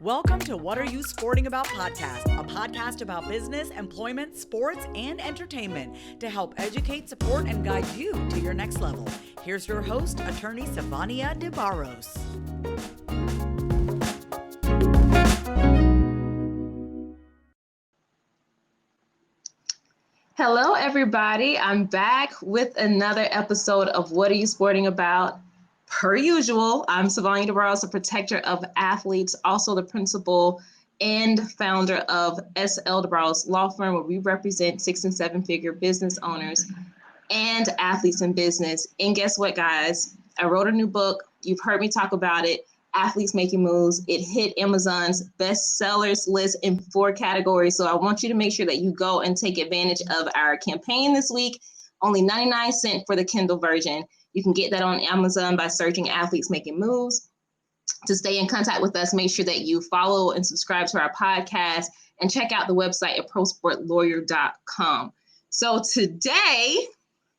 Welcome to What Are You Sporting About podcast, a podcast about business, employment, sports, and entertainment to help educate, support, and guide you to your next level. Here's your host, attorney Sivonnia DeBarros. Hello, everybody. I'm back with another episode of What Are You Sporting About? Per usual, I'm Sivonnia DeBarros, a protector of athletes, also the principal and founder of S.L. DeBarros Law Firm, where we represent 6- and 7-figure business owners and athletes in business. And guess what, guys? I wrote a new book. You've heard me talk about it, Athletes Making Moves. It hit Amazon's bestsellers list in 4 categories. So I want you to make sure that you go and take advantage of our campaign this week. Only 99 cents for the Kindle version. You can get that on Amazon by searching Athletes Making Moves. To stay in contact with us, make sure that you follow and subscribe to our podcast and check out the website at prosportlawyer.com. So today,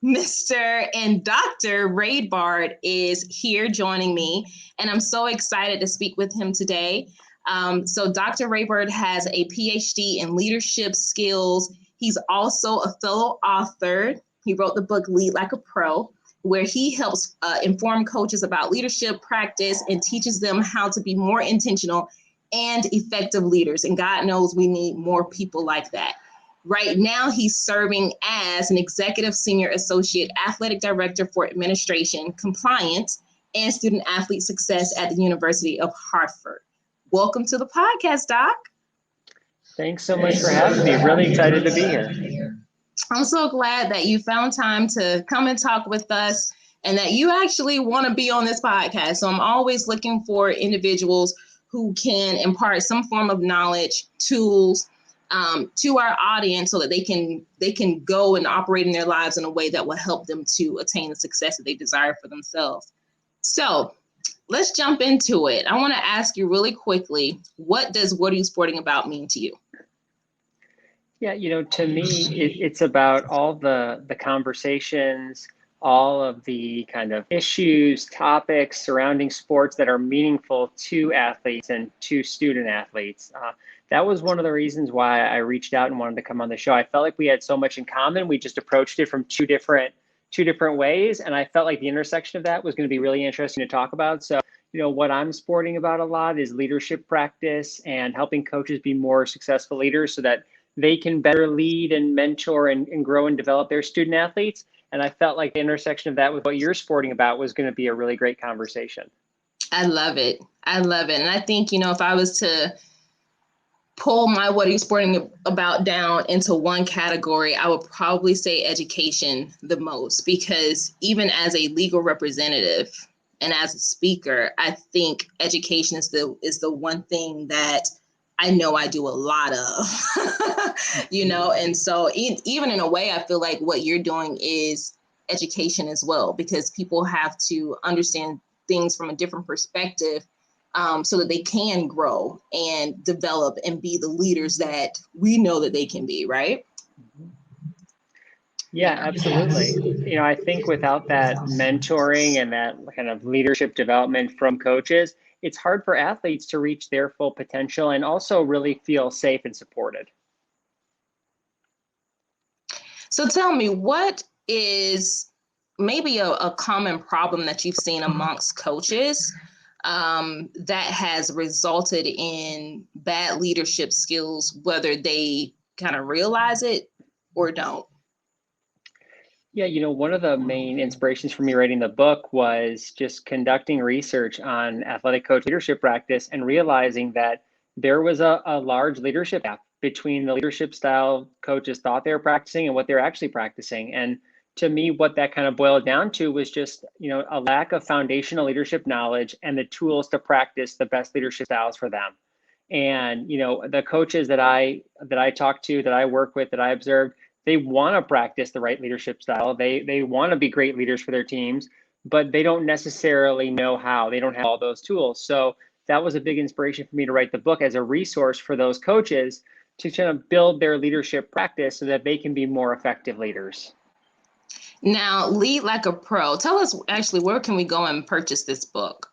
Mr. and Dr. Raidbard is here joining me, and I'm so excited to speak with him today. So Dr. Raidbard has a PhD in leadership skills. He's also a fellow author. He wrote the book Lead Like a Pro, where he helps inform coaches about leadership practice and teaches them how to be more intentional and effective leaders. And God knows we need more people like that. Right now, he's serving as an executive senior associate athletic director for administration, compliance, and student athlete success at the University of Hartford. Welcome to the podcast, Doc. Thanks so much for having me. Really excited to be here. I'm so glad that you found time to come and talk with us and that you actually want to be on this podcast. So I'm always looking for individuals who can impart some form of knowledge, tools to our audience so that they can go and operate in their lives in a way that will help them to attain the success that they desire for themselves. So let's jump into it. I want to ask you really quickly, what Are You Sporting About mean to you? Yeah, to me, it's about all the conversations, all of the kind of issues, topics surrounding sports that are meaningful to athletes and to student athletes. That was one of the reasons why I reached out and wanted to come on the show. I felt like we had so much in common. We just approached it from two different ways, and I felt like the intersection of that was going to be really interesting to talk about. So, what I'm sporting about a lot is leadership practice and helping coaches be more successful leaders so that they can better lead and mentor and grow and develop their student athletes. And I felt like the intersection of that with what you're sporting about was going to be a really great conversation. I love it. And I think, if I was to pull my What Are You Sporting About down into one category, I would probably say education the most, because even as a legal representative and as a speaker, I think education is the one thing that I know I do a lot of, and so even in a way, I feel like what you're doing is education as well, because people have to understand things from a different perspective so that they can grow and develop and be the leaders that we know that they can be, right? Yeah, absolutely. I think without that mentoring and that kind of leadership development from coaches, it's hard for athletes to reach their full potential and also really feel safe and supported. So tell me, what is maybe a common problem that you've seen amongst coaches that has resulted in bad leadership skills, whether they kind of realize it or don't? Yeah, one of the main inspirations for me writing the book was just conducting research on athletic coach leadership practice and realizing that there was a large leadership gap between the leadership style coaches thought they were practicing and what they're actually practicing. And to me, what that kind of boiled down to was just, a lack of foundational leadership knowledge and the tools to practice the best leadership styles for them. And, the coaches that I talk to, that I work with, that I observed, they want to practice the right leadership style. They want to be great leaders for their teams, but they don't necessarily know how. They don't have all those tools. So that was a big inspiration for me to write the book as a resource for those coaches to kind of build their leadership practice so that they can be more effective leaders. Now, Lead Like a Pro. Tell us actually, where can we go and purchase this book?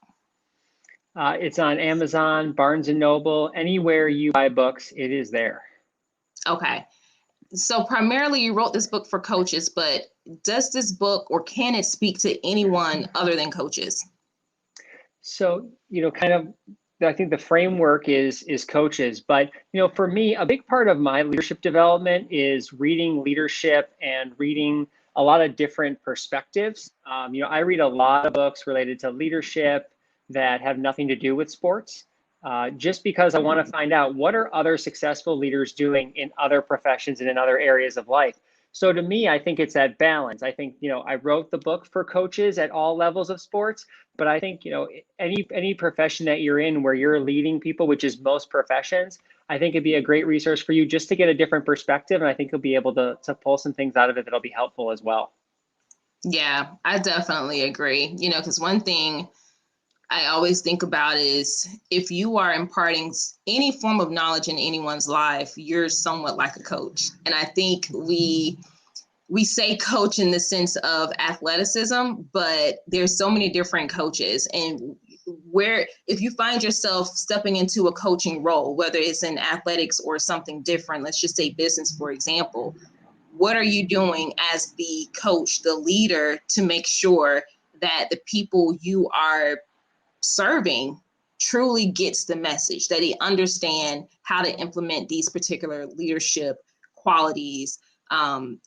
It's on Amazon, Barnes and Noble, anywhere you buy books, it is there. Okay. So primarily you wrote this book for coaches, but does this book or can it speak to anyone other than coaches? So, I think the framework is coaches, but for me, a big part of my leadership development is reading leadership and reading a lot of different perspectives. I read a lot of books related to leadership that have nothing to do with sports, just because I want to find out what are other successful leaders doing in other professions and in other areas of life. So to me, I think it's that balance. I think, I wrote the book for coaches at all levels of sports, but I think, any profession that you're in where you're leading people, which is most professions, I think it'd be a great resource for you just to get a different perspective. And I think you'll be able to pull some things out of it that'll be helpful as well. Yeah, I definitely agree. Because one thing I always think about is if you are imparting any form of knowledge in anyone's life, you're somewhat like a coach. And I think we say coach in the sense of athleticism, but there's so many different coaches. And where, if you find yourself stepping into a coaching role, whether it's in athletics or something different, let's just say business, for example, what are you doing as the coach, the leader, to make sure that the people you are serving truly gets the message, that they understand how to implement these particular leadership qualities and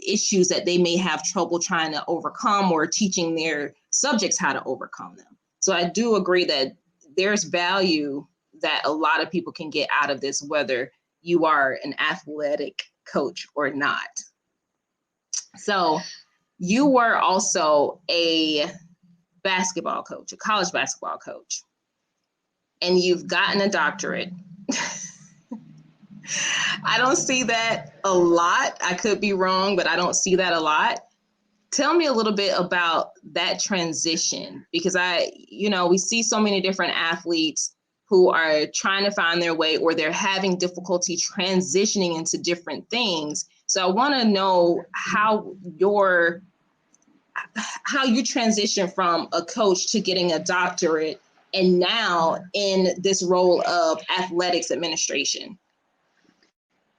issues that they may have trouble trying to overcome, or teaching their subjects how to overcome them. So I do agree that there's value that a lot of people can get out of this, whether you are an athletic coach or not. So you were also a basketball coach, a college basketball coach, and you've gotten a doctorate. I don't see that a lot. I could be wrong, but I don't see that a lot. Tell me a little bit about that transition, because we see so many different athletes who are trying to find their way, or they're having difficulty transitioning into different things. So I want to know how you transition from a coach to getting a doctorate, and now in this role of athletics administration.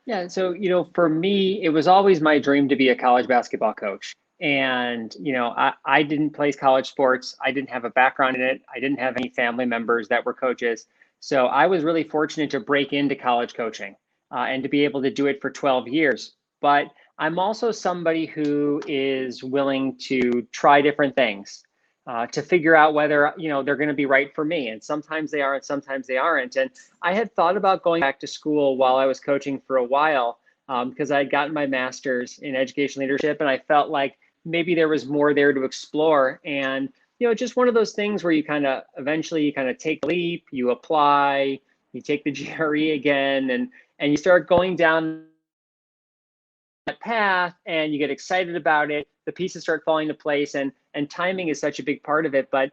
Yeah, so, for me, it was always my dream to be a college basketball coach. And, I didn't play college sports. I didn't have a background in it. I didn't have any family members that were coaches. So I was really fortunate to break into college coaching and to be able to do it for 12 years. But I'm also somebody who is willing to try different things to figure out whether, they're going to be right for me. And sometimes they are, and sometimes they aren't. And I had thought about going back to school while I was coaching for a while because I had gotten my master's in education leadership, and I felt like maybe there was more there to explore. And, just one of those things where you eventually take the leap, you apply, you take the GRE again, and you start going down that path, and you get excited about it. The pieces start falling into place, and timing is such a big part of it. But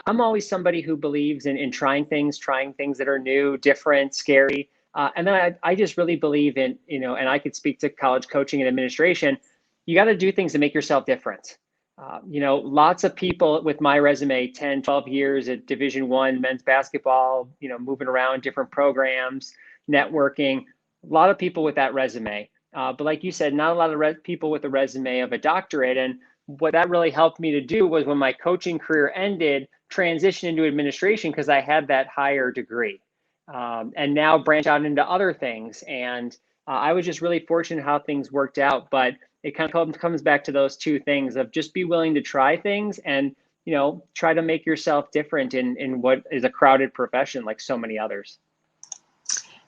I'm always somebody who believes in trying things that are new, different, scary. And then I just really believe in, and I could speak to college coaching and administration. You got to do things to make yourself different. Lots of people with my resume, 10, 12 years at Division I men's basketball, moving around different programs, networking, a lot of people with that resume. But like you said, not a lot of people with a resume of a doctorate. And what that really helped me to do was, when my coaching career ended, transition into administration because I had that higher degree, and now branch out into other things. And I was just really fortunate how things worked out. But it kind of comes back to those two things of just be willing to try things and, try to make yourself different in what is a crowded profession like so many others.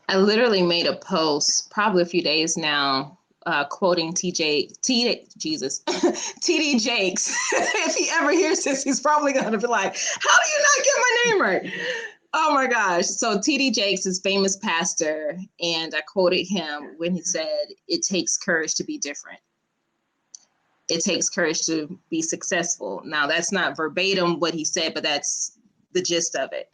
I literally made a post probably a few days now, quoting TD Jakes. If he ever hears this, he's probably going to be like, how do you not get my name right? Oh my gosh. So TD Jakes is famous pastor, and I quoted him when he said, it takes courage to be different. It takes courage to be successful. Now, that's not verbatim what he said, but that's the gist of it.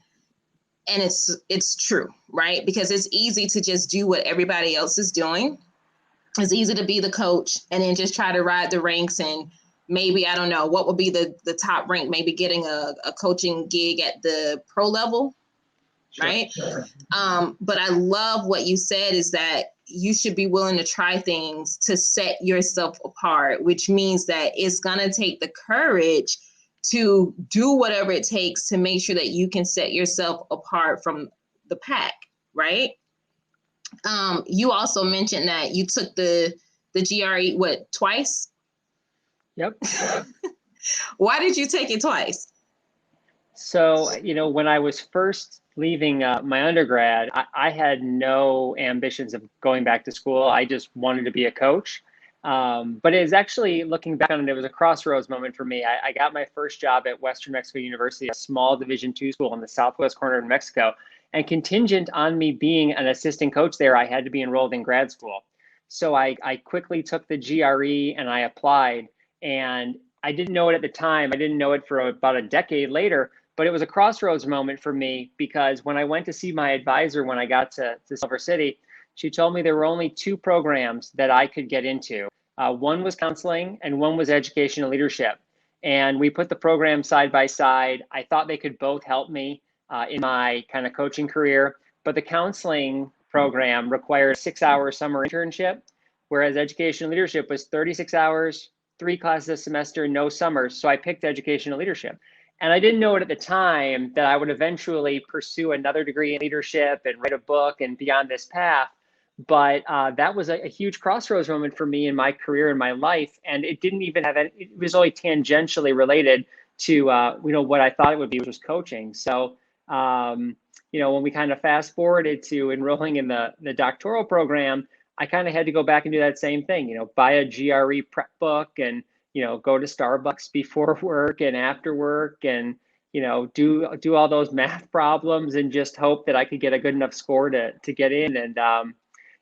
And it's true, right? Because it's easy to just do what everybody else is doing. It's easy to be the coach and then just try to ride the ranks and maybe, I don't know, what would be the top rank, maybe getting a coaching gig at the pro level, Sure. right? But I love what you said is that you should be willing to try things to set yourself apart, which means that it's going to take the courage to do whatever it takes to make sure that you can set yourself apart from the pack, right? You also mentioned that you took the GRE, twice? Yep. Why did you take it twice? So, when I was first leaving my undergrad, I had no ambitions of going back to school. I just wanted to be a coach. But it was actually, looking back on it, it was a crossroads moment for me. I got my first job at Western Mexico University, a small Division II school in the southwest corner of Mexico. And contingent on me being an assistant coach there, I had to be enrolled in grad school. So I quickly took the GRE and I applied. And I didn't know it at the time. I didn't know it for about a decade later. But it was a crossroads moment for me, because when I went to see my advisor when I got to Silver City, she told me there were only two programs that I could get into. One was counseling and one was education and leadership. And we put the programs side by side. I thought they could both help me in my kind of coaching career. But the counseling program required a 6-hour summer internship, whereas education and leadership was 36 hours, 3 classes a semester, no summers. So I picked education and leadership. And I didn't know it at the time that I would eventually pursue another degree in leadership and write a book and be on this path. But that was a huge crossroads moment for me in my career and my life. And it didn't even have any, it was only tangentially related to what I thought it would be, which was coaching. So when we kind of fast forwarded to enrolling in the doctoral program, I kind of had to go back and do that same thing, buy a GRE prep book and go to Starbucks before work and after work and, do all those math problems and just hope that I could get a good enough score to get in. And,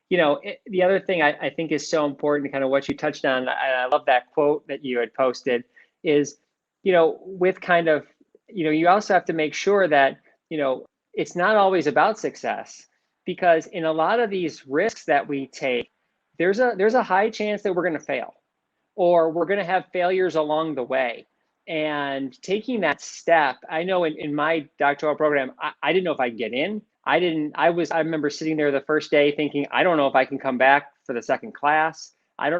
the other thing I think is so important, kind of what you touched on, I love that quote that you had posted, is, with kind of, you also have to make sure that, it's not always about success, because in a lot of these risks that we take, there's a high chance that we're going to fail, or we're going to have failures along the way. And taking that step, I know in my doctoral program, I didn't know if I'd get in. I remember sitting there the first day thinking, I don't know if I can come back for the second class.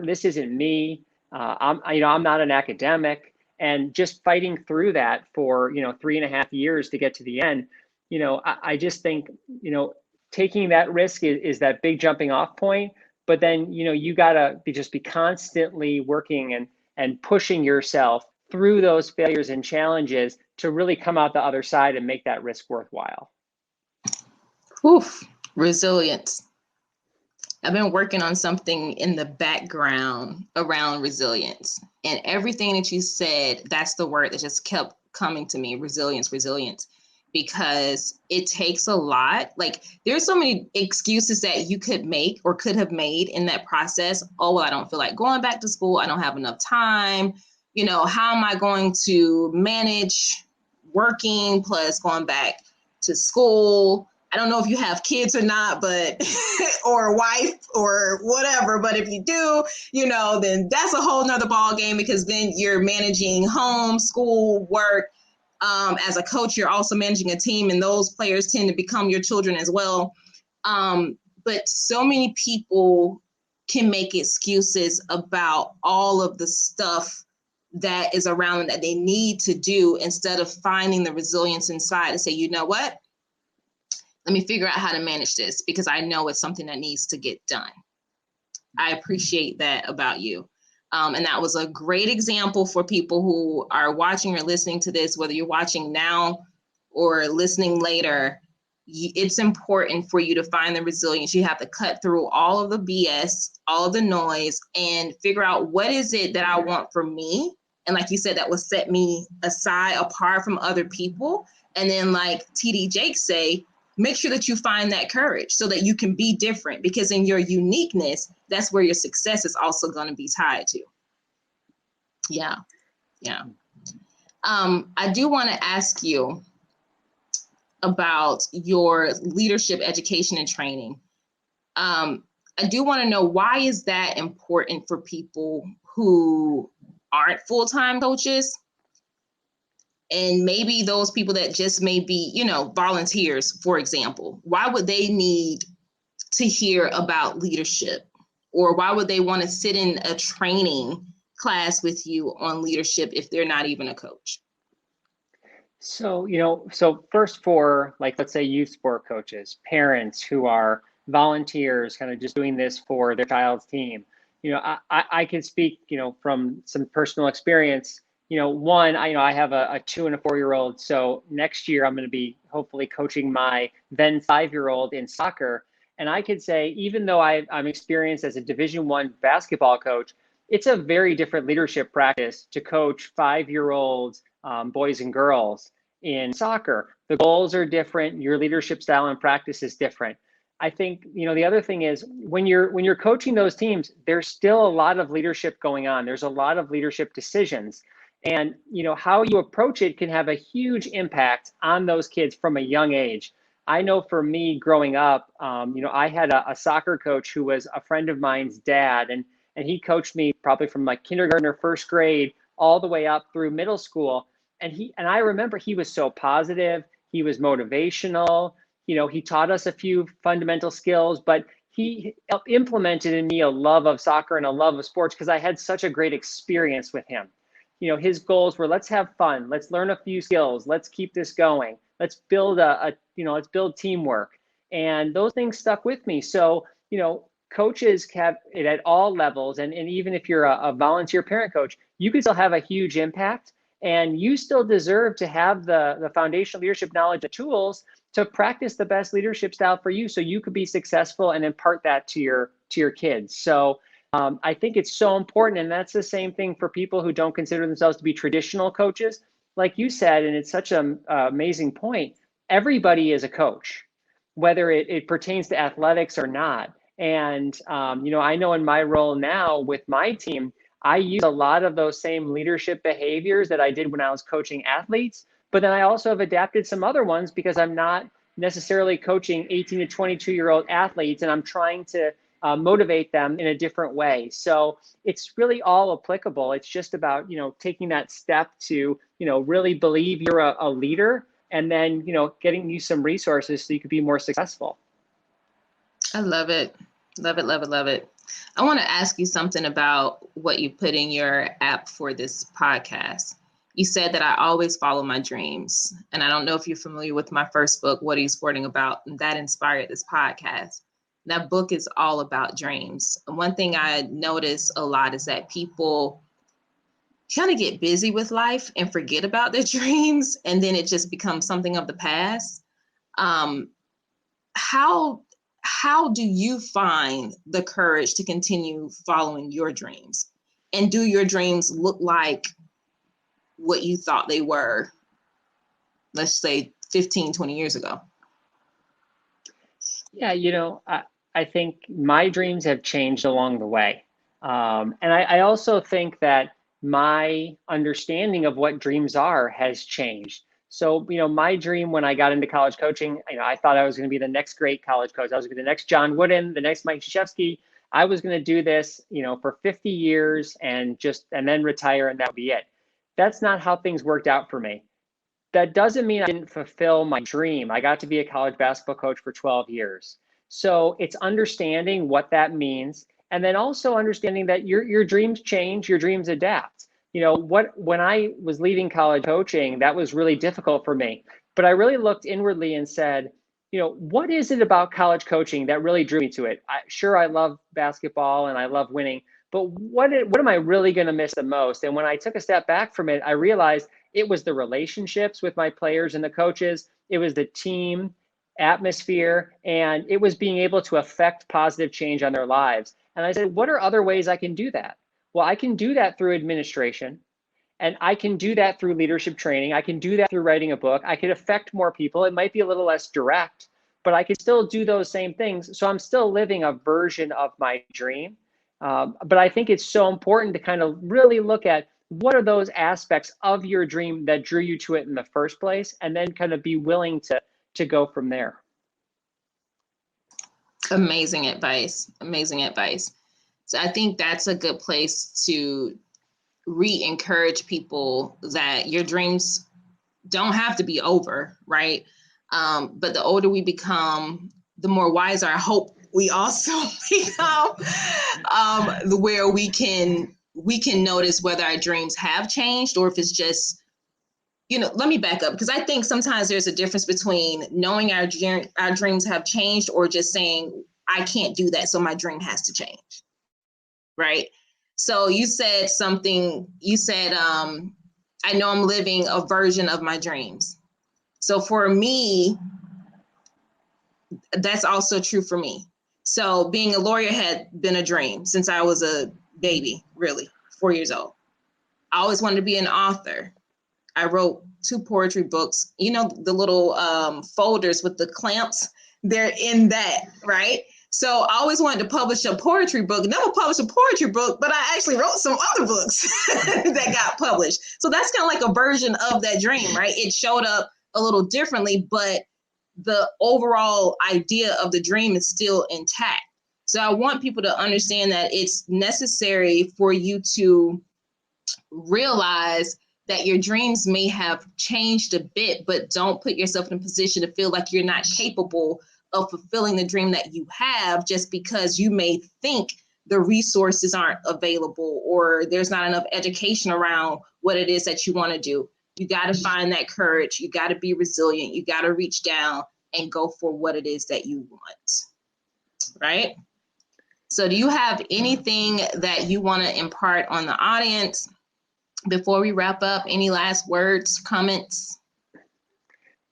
This isn't me. I'm not an academic, and just fighting through that for, 3.5 years to get to the end. I just think, taking that risk is that big jumping off point. But then, you gotta be constantly working and pushing yourself through those failures and challenges to really come out the other side and make that risk worthwhile. Oof, resilience. I've been working on something in the background around resilience, and everything that you said, that's the word that just kept coming to me, resilience, because it takes a lot. Like, there's so many excuses that you could make or could have made in that process. Oh, well, I don't feel like going back to school. I don't have enough time. How am I going to manage working plus going back to school? I don't know if you have kids or not, but or a wife or whatever. But if you do, then that's a whole nother ball game, because then you're managing home, school, work. As a coach, you're also managing a team, and those players tend to become your children as well. But so many people can make excuses about all of the stuff that is around them that they need to do, instead of finding the resilience inside and say, you know what? Let me figure out how to manage this, because I know it's something that needs to get done. I appreciate that about you. And that was a great example for people who are watching or listening to this, whether you're watching now or listening later. It's important for you to find the resilience. You have to cut through all of the BS, all of the noise, and figure out what is it that I want for me. And like you said, that will set me aside, apart from other people. And then, like TD Jakes say, make sure that you find that courage so that you can be different, because in your uniqueness, that's where your success is also going to be tied to. Yeah. I do want to ask you about your leadership education and training. I do want to know, why is that important for people who aren't full-time coaches, and maybe those people that just may be, volunteers, for example, why would they need to hear about leadership? Or why would they want to sit in a training class with you on leadership if they're not even a coach? So first for, like, let's say youth sport coaches, parents who are volunteers, kind of just doing this for their child's team. I can speak, from some personal experience. I have a 2 and a 4-year-old. So next year I'm going to be hopefully coaching my then 5-year-old in soccer. And I could say, even though I'm experienced as a Division I basketball coach, it's a very different leadership practice to coach 5-year-olds, boys and girls in soccer. The goals are different. Your leadership style and practice is different. I think, the other thing is when you're coaching those teams, there's still a lot of leadership going on. There's a lot of leadership decisions. And, how you approach it can have a huge impact on those kids from a young age. I know for me growing up, I had a soccer coach who was a friend of mine's dad, and he coached me probably from like kindergarten or first grade all the way up through middle school. And I remember he was so positive. He was motivational. He taught us a few fundamental skills, but he implemented in me a love of soccer and a love of sports because I had such a great experience with him. His goals were, let's have fun. Let's learn a few skills. Let's keep this going. Let's build let's build teamwork. And those things stuck with me. So, coaches have it at all levels. And even if you're a volunteer parent coach, you can still have a huge impact. And you still deserve to have the foundational leadership knowledge and tools to practice the best leadership style for you so you could be successful and impart that to your kids. So I think it's so important. And that's the same thing for people who don't consider themselves to be traditional coaches. Like you said, and it's such an amazing point, everybody is a coach, whether it pertains to athletics or not. And, I know in my role now with my team, I use a lot of those same leadership behaviors that I did when I was coaching athletes, but then I also have adapted some other ones because I'm not necessarily coaching 18 to 22-year-old athletes, and I'm trying to motivate them in a different way. So it's really all applicable. It's just about, taking that step to, really believe you're a leader, and then, getting you some resources so you could be more successful. I love it. Love it, love it, love it. I want to ask you something about what you put in your app for this podcast. You said that I always follow my dreams. And I don't know if you're familiar with my first book, What Are You Sporting About? And that inspired this podcast. That book is all about dreams. And one thing I notice a lot is that people kind of get busy with life and forget about their dreams. And then it just becomes something of the past. How do you find the courage to continue following your dreams? And do your dreams look like what you thought they were, let's say 15, 20 years ago? Yeah, I think my dreams have changed along the way. And I also think that my understanding of what dreams are has changed. So, my dream when I got into college coaching, I thought I was going to be the next great college coach. I was going to be the next John Wooden, the next Mike Krzyzewski. I was going to do this, for 50 years and then retire, and that would be it. That's not how things worked out for me. That doesn't mean I didn't fulfill my dream. I got to be a college basketball coach for 12 years. So it's understanding what that means, and then also understanding that your dreams change, your dreams adapt. When I was leaving college coaching, that was really difficult for me. But I really looked inwardly and said, what is it about college coaching that really drew me to it? I love basketball and I love winning, but what am I really going to miss the most? And when I took a step back from it, I realized it was the relationships with my players and the coaches. It was the team atmosphere, and it was being able to affect positive change on their lives. And I said, what are other ways I can do that? Well, I can do that through administration, and I can do that through leadership training. I can do that through writing a book. I could affect more people. It might be a little less direct, but I can still do those same things. So I'm still living a version of my dream. But I think it's so important to kind of really look at what are those aspects of your dream that drew you to it in the first place, and then kind of be willing to go from there. Amazing advice. Amazing advice. So I think that's a good place to re-encourage people that your dreams don't have to be over, right? But the older we become, the more wiser I hope we also become, where we can notice whether our dreams have changed or if it's just, let me back up, because I think sometimes there's a difference between knowing our dreams have changed or just saying, I can't do that, so my dream has to change, right? So you said something, I know I'm living a version of my dreams. So for me, that's also true for me. So being a lawyer had been a dream since I was a baby, really, 4 years old. I always wanted to be an author. I wrote 2 poetry books, the little folders with the clamps, they're in that, right? So I always wanted to publish a poetry book, never published a poetry book, but I actually wrote some other books that got published. So that's kind of like a version of that dream, right? It showed up a little differently, but the overall idea of the dream is still intact. So I want people to understand that it's necessary for you to realize that your dreams may have changed a bit, but don't put yourself in a position to feel like you're not capable of fulfilling the dream that you have just because you may think the resources aren't available or there's not enough education around what it is that you want to do. You got to find that courage. You got to be resilient. You got to reach down and go for what it is that you want, right? So do you have anything that you want to impart on the audience before we wrap up? Any last words, comments?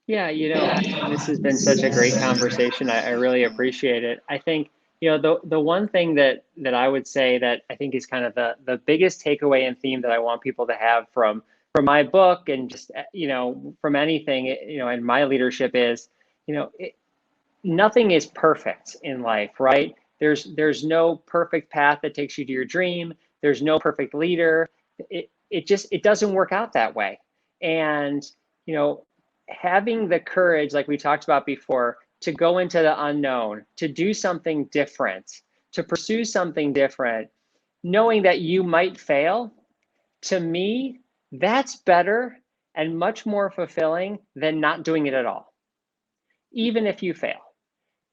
Yeah, this has been such a great conversation. I really appreciate it. I think, the one thing that I would say that I think is kind of the biggest takeaway and theme that I want people to have from my book and just, from anything, in my leadership is, nothing is perfect in life, right? There's no perfect path that takes you to your dream. There's no perfect leader. It doesn't work out that way. And, having the courage, like we talked about before, to go into the unknown, to do something different, to pursue something different, knowing that you might fail, to me, that's better and much more fulfilling than not doing it at all, even if you fail.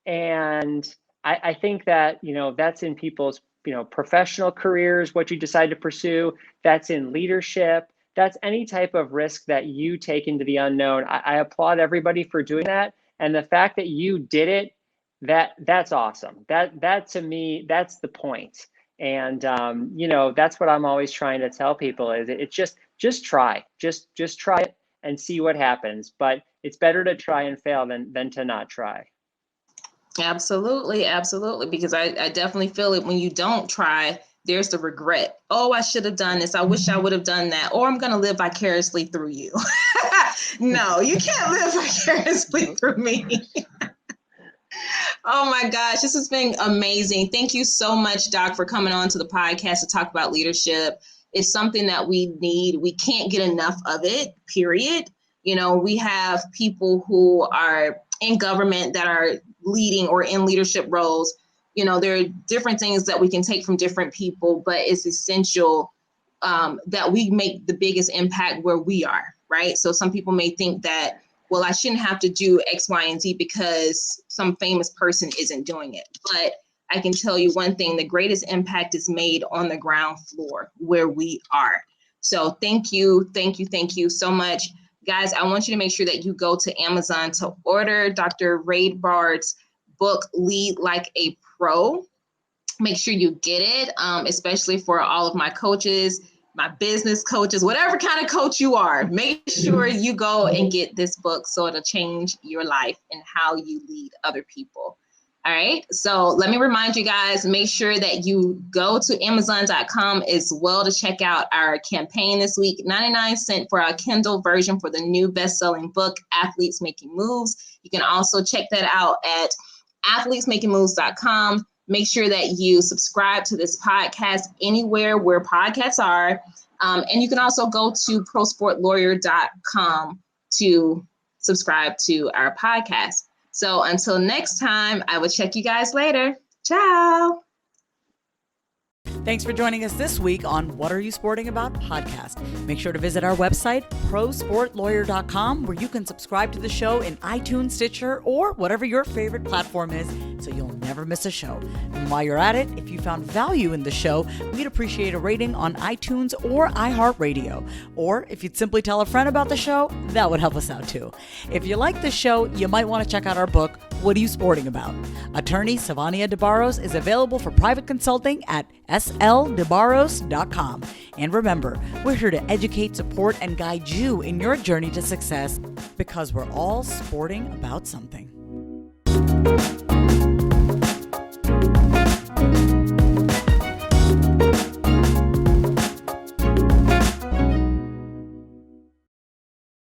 And I think that, that's in people's, professional careers, what you decide to pursue, that's in leadership, that's any type of risk that you take into the unknown. I applaud everybody for doing that. And the fact that you did it, that's awesome. That to me, that's the point. And, that's what I'm always trying to tell people is it's just try, just try it and see what happens. But it's better to try and fail than to not try. Absolutely. Absolutely. Because I definitely feel it when you don't try, there's the regret. Oh, I should have done this. I wish I would have done that. Or I'm going to live vicariously through you. No, you can't live vicariously through me. Oh my gosh, this has been amazing. Thank you so much, Doc, for coming on to the podcast to talk about leadership. It's something that we need. We can't get enough of it, period. We have people who are in government that are leading or in leadership roles. There are different things that we can take from different people, but it's essential that we make the biggest impact where we are, right? So some people may think that, well, I shouldn't have to do X, Y, and Z because some famous person isn't doing it. But I can tell you one thing, the greatest impact is made on the ground floor where we are. So thank you so much. Guys, I want you to make sure that you go to Amazon to order Dr. Raidbard's book, Lead Like a Pro. Make sure you get it, especially for all of my coaches, my business coaches, whatever kind of coach you are. Make sure you go and get this book so it'll change your life and how you lead other people. All right. So let me remind you guys, make sure that you go to Amazon.com as well to check out our campaign this week. 99 cents for our Kindle version for the new best-selling book, Athletes Making Moves. You can also check that out at athletesmakingmoves.com. Make sure that you subscribe to this podcast anywhere where podcasts are. And you can also go to prosportlawyer.com to subscribe to our podcast. So until next time, I will check you guys later. Ciao. Thanks for joining us this week on What Are You Sporting About podcast. Make sure to visit our website, prosportlawyer.com, where you can subscribe to the show in iTunes, Stitcher, or whatever your favorite platform is, so you'll never miss a show. And while you're at it, if you found value in the show, we'd appreciate a rating on iTunes or iHeartRadio. Or if you'd simply tell a friend about the show, that would help us out too. If you like the show, you might want to check out our book, What Are You Sporting About? Attorney Sivonnia DeBarros is available for private consulting at sldebarros.com. And remember, we're here to educate, support, and guide you in your journey to success, because we're all sporting about something.